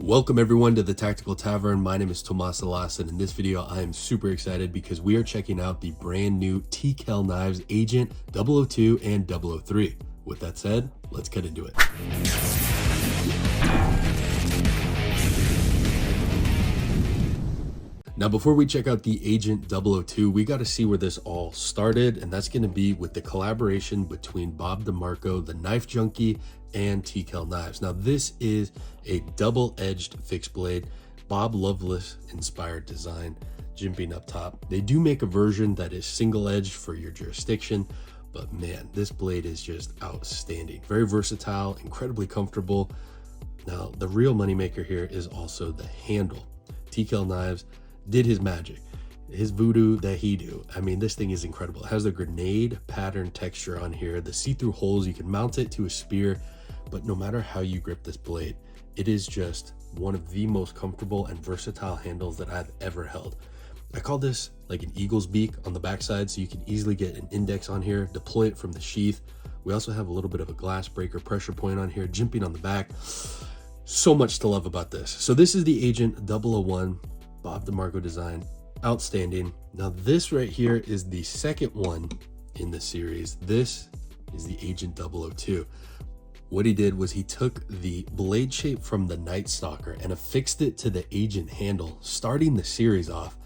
Welcome everyone to the Tactical Tavern. My name is Tomas Alas, and in this video I am super excited because we are checking out the brand new TKell Knives Agent 002 and 003. With that said, let's get into it. Now, before we check out the Agent 002, we got to see where this all started, and that's going to be with the collaboration between Bob Demarko, the knife junkie, and TKell Knives. Now, this is a double-edged fixed blade, Bob Loveless inspired design, jimping up top. They do make a version that is single-edged for your jurisdiction, but man, this blade is just outstanding. Very versatile, incredibly comfortable. Now, the real moneymaker here is also the handle. TKell Knives did his magic, his voodoo that he do. I mean, this thing is incredible. It has the grenade pattern texture on here, the see-through holes. You can mount it to a spear, but no matter how you grip this blade, it is just one of the most comfortable and versatile handles that I've ever held. I call this like an eagle's beak on the backside, so you can easily get an index on here, deploy it from the sheath. We also have a little bit of a glass breaker pressure point on here, jimping on the back. So much to love about this. So this is the Agent 001 Bob Demarko design, outstanding. Now this right here is the second one in the series. This is the Agent 002. What he did was he took the blade shape from the Nightstalker and affixed it to the Agent handle, starting the series off.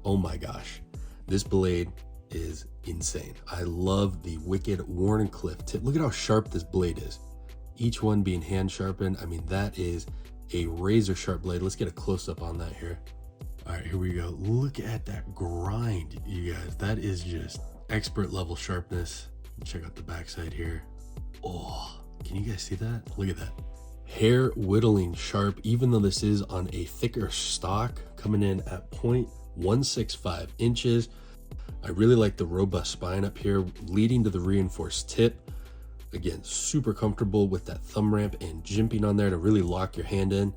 Oh my gosh, this blade is insane. I love the wicked Warncliffe tip. Look at how sharp this blade is. Each one being hand sharpened. I mean, that is a razor sharp blade. Let's get a close up on that here. All right, here we go. Look at that grind, you guys. That is just expert level sharpness. Check out the backside here. Oh, can you guys see that? Look at that. Hair whittling sharp, even though this is on a thicker stock, coming in at 0.165 inches. I really like the robust spine up here, leading to the reinforced tip. Again, super comfortable with that thumb ramp and jimping on there to really lock your hand in.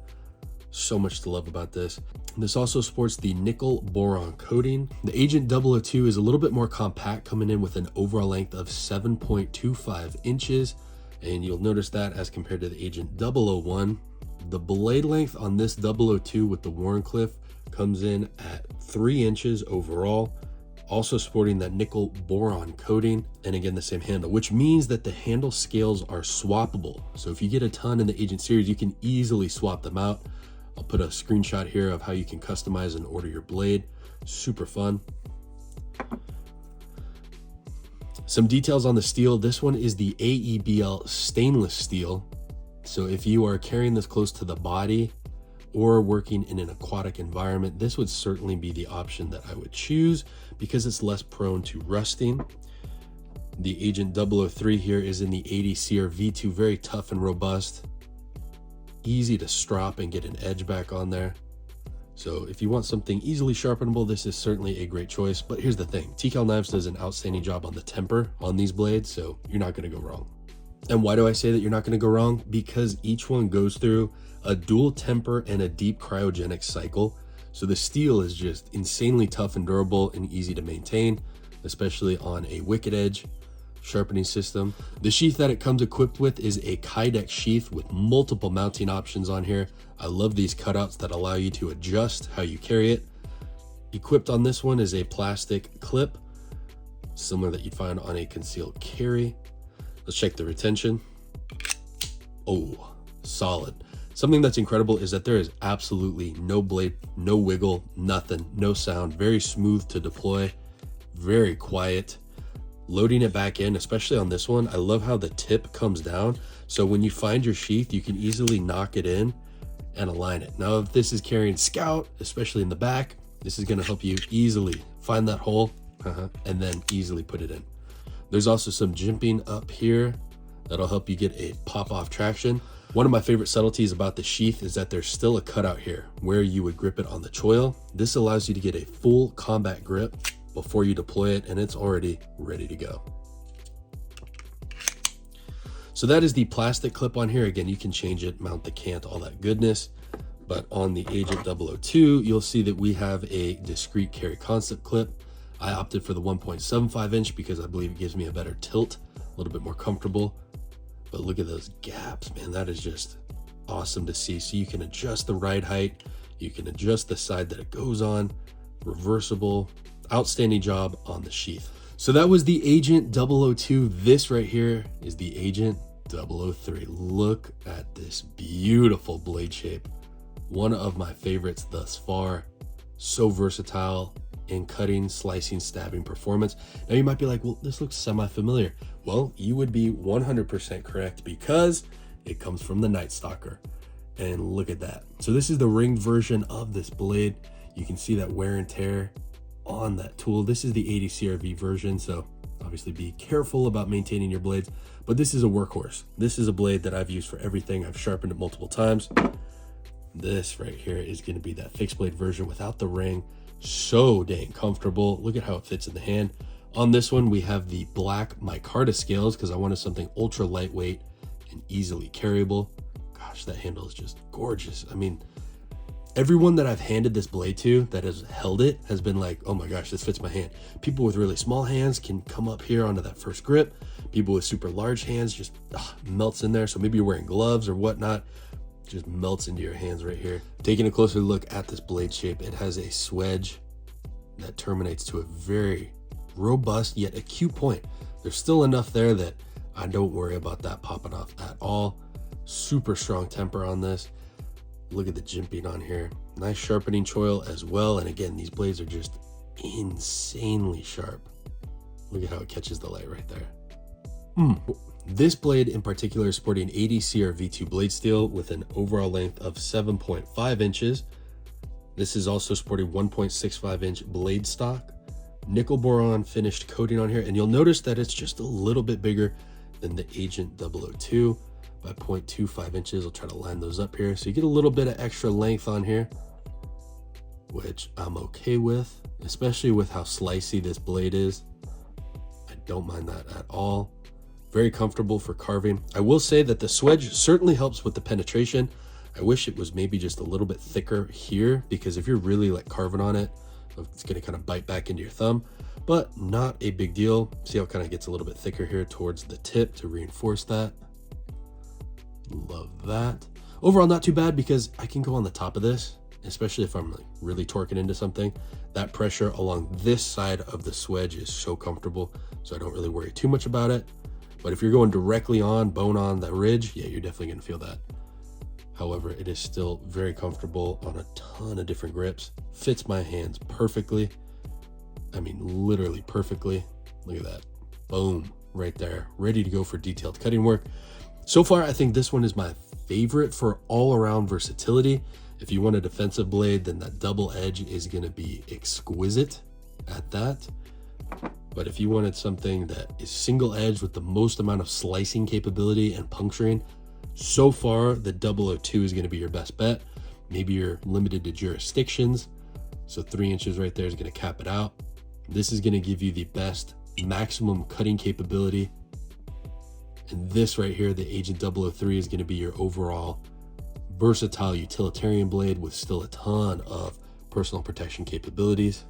So much to love about this. This also sports the nickel boron coating. The Agent 002 is a little bit more compact, coming in with an overall length of 7.25 inches. And you'll notice that as compared to the Agent 001. The blade length on this 002 with the Warncliffe comes in at 3 inches overall. Also sporting that nickel boron coating, and again the same handle, which means that the handle scales are swappable. So if you get a ton in the Agent series, you can easily swap them out. I'll put a screenshot here of how you can customize and order your blade. Super fun. Some details on the steel. This one is the AEBL stainless steel. So if you are carrying this close to the body or working in an aquatic environment, this would certainly be the option that I would choose because it's less prone to rusting. The Agent 003 here is in the EDC or V2, very tough and robust. Easy to strop and get an edge back on there. So if you want something easily sharpenable, this is certainly a great choice. But here's the thing, TKell Knives does an outstanding job on the temper on these blades, so you're not going to go wrong. And why do I say that you're not going to go wrong? Because each one goes through a dual temper and a deep cryogenic cycle. So the steel is just insanely tough and durable and easy to maintain, especially on a wicked edge sharpening system. The sheath that it comes equipped with is a Kydex sheath with multiple mounting options on here. I love these cutouts that allow you to adjust how you carry it. Equipped on this one is a plastic clip, similar that you'd find on a concealed carry. Let's check the retention. Oh, solid. Something that's incredible is that there is absolutely no blade, no wiggle, nothing, no sound. Very smooth to deploy, very quiet. Loading it back in, especially on this one, I love how the tip comes down. So when you find your sheath, you can easily knock it in and align it. Now, if this is carrying scout, especially in the back, this is going to help you easily find that hole and then easily put it in. There's also some jimping up here that'll help you get a pop-off traction. One of my favorite subtleties about the sheath is that there's still a cutout here where you would grip it on the choil. This allows you to get a full combat grip before you deploy it, and it's already ready to go. So that is the plastic clip on here. Again, you can change it, mount the cant, all that goodness. But on the Agent 002, you'll see that we have a discrete carry concept clip. I opted for the 1.75 inch because I believe it gives me a better tilt, a little bit more comfortable. But look at those gaps, man. That is just awesome to see. So you can adjust the ride height, you can adjust the side that it goes on, reversible, outstanding job on the sheath. So that was the Agent 002. This right here is the Agent 003. Look at this beautiful blade shape. One of my favorites thus far. So versatile in cutting, slicing, stabbing performance. Now you might be like, well, this looks semi-familiar. Well, you would be 100% correct because it comes from the Nightstalker. And look at that. So this is the ringed version of this blade. You can see that wear and tear on that tool. This is the 80 CRV version, so obviously be careful about maintaining your blades, but this is a workhorse. This is a blade that I've used for everything. I've sharpened it multiple times. This right here is going to be that fixed blade version without the ring. So dang comfortable. Look at how it fits in the hand. On this one, we have the black micarta scales because I wanted something ultra lightweight and easily carryable. Gosh, that handle is just gorgeous. I mean, everyone that I've handed this blade to that has held it has been like, oh my gosh, this fits my hand. People with really small hands can come up here onto that first grip. People with super large hands just melts in there. So maybe you're wearing gloves or whatnot, just melts into your hands right here. Taking a closer look at this blade shape, it has a swedge that terminates to a very robust yet acute point. There's still enough there that I don't worry about that popping off at all. Super strong temper on this. Look at the jimping on here. Nice sharpening choil as well. And again, these blades are just insanely sharp. Look at how it catches the light right there. This blade in particular is sporting 80 CR V2 blade steel with an overall length of 7.5 inches. This is also sporting 1.65 inch blade stock, nickel boron finished coating on here. And you'll notice that it's just a little bit bigger than the Agent 002. By 0.25 inches. I'll try to line those up here. So you get a little bit of extra length on here, which I'm okay with, especially with how slicey this blade is. I don't mind that at all. Very comfortable for carving. I will say that the swedge certainly helps with the penetration. I wish it was maybe just a little bit thicker here, because if you're really like carving on it, it's going to kind of bite back into your thumb, but not a big deal. See how it kind of gets a little bit thicker here towards the tip to reinforce that. Love that. Overall, not too bad because I can go on the top of this, especially if I'm like really torquing into something. That pressure along this side of the swedge is so comfortable, so I don't really worry too much about it. But if you're going directly on, bone on that ridge, yeah, you're definitely gonna feel that. However, it is still very comfortable on a ton of different grips. Fits my hands perfectly. I mean, literally perfectly. Look at that. Boom, right there. Ready to go for detailed cutting work. So far, I think this one is my favorite for all-around versatility. If you want a defensive blade, then that double edge is going to be exquisite at that. But if you wanted something that is single edge with the most amount of slicing capability and puncturing, so far the 002 is going to be your best bet. Maybe you're limited to jurisdictions, so 3 inches right there is going to cap it out. This is going to give you the best maximum cutting capability. And this right here, the Agent 003, is going to be your overall versatile utilitarian blade with still a ton of personal protection capabilities.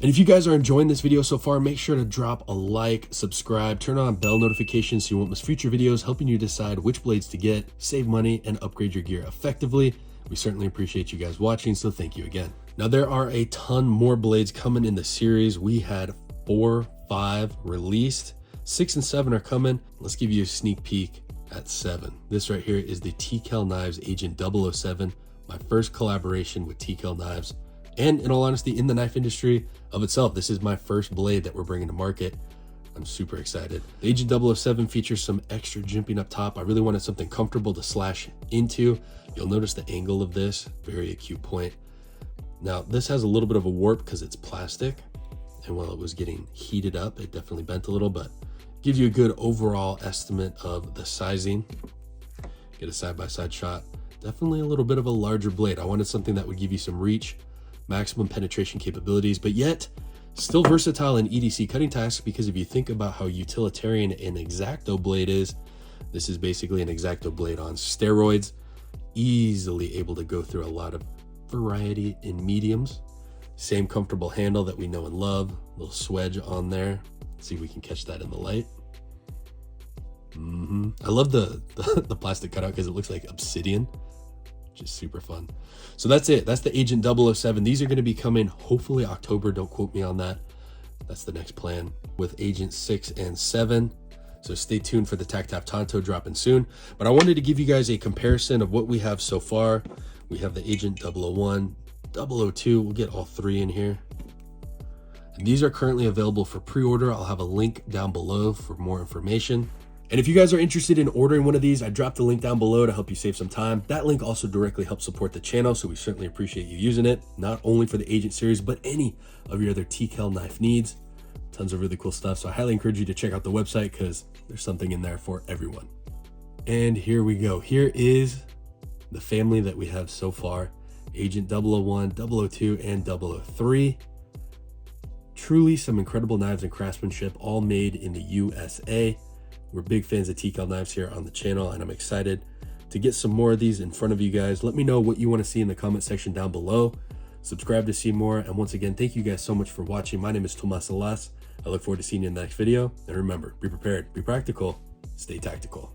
And if you guys are enjoying this video so far, make sure to drop a like, subscribe, turn on bell notifications so you won't miss future videos, helping you decide which blades to get, save money, and upgrade your gear effectively. We certainly appreciate you guys watching, so thank you again. Now, there are a ton more blades coming in the series. We had 4, 5 released. 6 and 7 are coming. Let's give you a sneak peek at 7. This right here is the TKell Knives Agent 007, my first collaboration with TKell Knives. And in all honesty, in the knife industry of itself, this is my first blade that we're bringing to market. I'm super excited. The Agent 007 features some extra jimping up top. I really wanted something comfortable to slash into. You'll notice the angle of this, very acute point. Now, this has a little bit of a warp because it's plastic. And while it was getting heated up, it definitely bent a little, but gives you a good overall estimate of the sizing. Get a side-by-side shot. Definitely a little bit of a larger blade. I wanted something that would give you some reach, maximum penetration capabilities, but yet still versatile in EDC cutting tasks, because if you think about how utilitarian an X-Acto blade is, this is basically an X-Acto blade on steroids, easily able to go through a lot of variety in mediums. Same comfortable handle that we know and love, little swedge on there. Let's see if we can catch that in the light. I love the plastic cutout because it looks like obsidian. Just super fun. So that's it. That's the Agent 007. These are going to be coming hopefully October. Don't quote me on that. That's the next plan with Agent 6 and 7. So stay tuned for the Tac Tap Tonto dropping soon. But I wanted to give you guys a comparison of what we have so far. We have the Agent 001, 002. We'll get all three in here. And these are currently available for pre-order. I'll have a link down below for more information. And if you guys are interested in ordering one of these, I dropped the link down below to help you save some time. That link also directly helps support the channel, so we certainly appreciate you using it, not only for the Agent series, but any of your other TKell knife needs. Tons of really cool stuff, so I highly encourage you to check out the website because there's something in there for everyone. And here we go. Here is the family that we have so far. Agent 001, 002, and 003. Truly some incredible knives and craftsmanship, all made in the USA. We're big fans of TKell Knives here on the channel, and I'm excited to get some more of these in front of you guys. Let me know what you want to see in the comment section down below. Subscribe to see more. And once again, thank you guys so much for watching. My name is Tomas Alas. I look forward to seeing you in the next video. And remember, be prepared, be practical, stay tactical.